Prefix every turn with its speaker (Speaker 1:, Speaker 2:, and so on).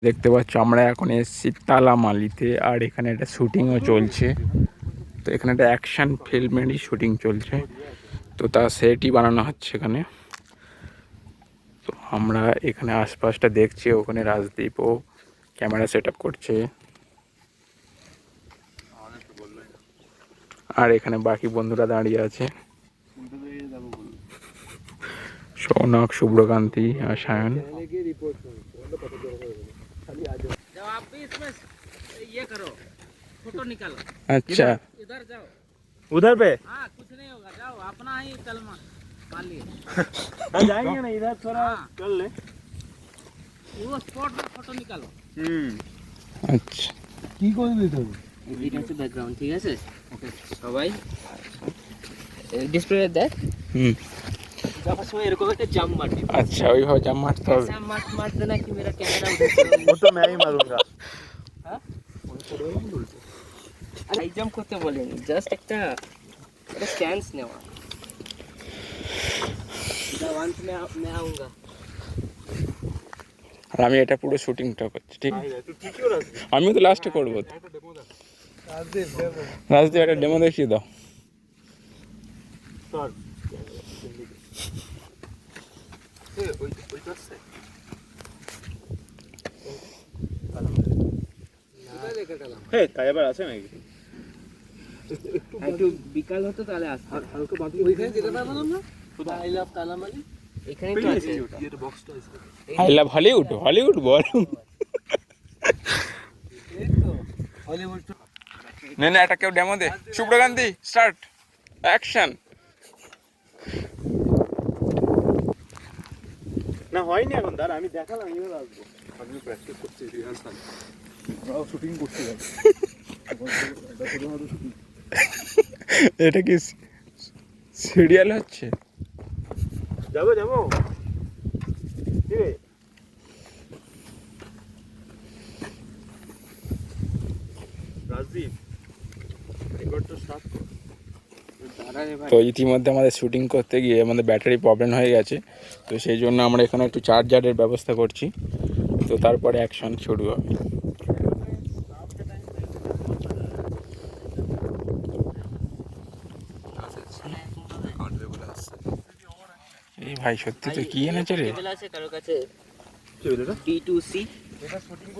Speaker 1: দেখতে পাচ্ছ আমরা এখন এসেছি তালামালিতে, আর এখানে একটা শুটিংও চলছে। তো এখানে একটা অ্যাকশন ফিল্মেরই শুটিং চলছে, তো তার সেটই বানানো হচ্ছে এখানে। তো আমরা এখানে আশপাশটা দেখছি, ওখানে রাজদীপও ক্যামেরা সেট আপ করছে, আর এখানে বাকি বন্ধুরা দাঁড়িয়ে আছে, সৌনক, শুভ্রকান্তি আর সায়ন। अच्छा
Speaker 2: इधर जाओ,
Speaker 3: उधर पे
Speaker 2: हाँ कुछ नहीं होगा, जाओ अपना ही कलमा मान लिए।
Speaker 3: हाँ जाएंगे ना, इधर थोड़ा चल ले।
Speaker 2: वो स्पॉट में फोटो निकालो।
Speaker 1: अच्छा
Speaker 3: কি করবি তুই?
Speaker 2: এটা হচ্ছে ব্যাকগ্রাউন্ড, ঠিক আছে? ওকে সবাই ডিসপ্লে দেখ। যাওয়ার সময় এরকম একটা জাম্প মারবি।
Speaker 1: अच्छा ওইভাবে জাম্প মারতে হবে।
Speaker 2: জাম্প মার দেনা কি मेरा कैमरा उधर से
Speaker 3: वो तो मैं ही मारूंगा।
Speaker 2: हां হাই জাম্প করতে বলেনি, জাস্ট একটা স্ট্যান্স নেওয়া। এটা ওয়ান্স मैं आऊंगा।
Speaker 1: আর আমি এটা পুরো শুটিংটা করছি, ঠিক আছে?
Speaker 3: তুই কি করে আসবি?
Speaker 1: আমিও তো লাস্টে করবো। রাজদীপ একটা ডেমো দেখিয়ে দাও।
Speaker 3: চল ওই পাশে হে তাই আবার আছে নাকি?
Speaker 2: একটু বিকাল হতো তাহলে আসতো। হালকা বাকি ওইখানে যেতে পারবো না আমরা। আই লাভ কালামালি এখানেই তো আছে।
Speaker 3: এর বক্সটা আছে।
Speaker 1: আই লাভ হলিউড, হলিউড বল।
Speaker 3: এই তো হলিউড।
Speaker 1: নে না, এটা কেউ ডেমো দে। Shubhrakanti start, action.
Speaker 3: না হয়নি এখন, দাঁড়া আমি দেখালাম, এবার আসবো। আমি প্র্যাকটিস করছি, রিহার্সাল আমরাও শুটিং করছি।
Speaker 1: এটা কি সিরিয়াল হচ্ছে?
Speaker 3: যাবো যাবো কি রে? রাজদীপ রেকর্ডটা স্টার্ট কর।
Speaker 1: তো ইতিমধ্যে আমাদের শুটিং করতে গিয়ে আমাদের ব্যাটারি প্রবলেম হয়ে গেছে, তো সেই জন্য আমরা এখানে একটু চার্জারের ব্যবস্থা করছি, তো তারপরে অ্যাকশন শুরু হবে। এই ভাই সত্যি তো কি এনেছে রে?
Speaker 2: আছে কারো কাছে
Speaker 3: কি হলো এটা?
Speaker 2: D2C।
Speaker 3: এটা শুটিং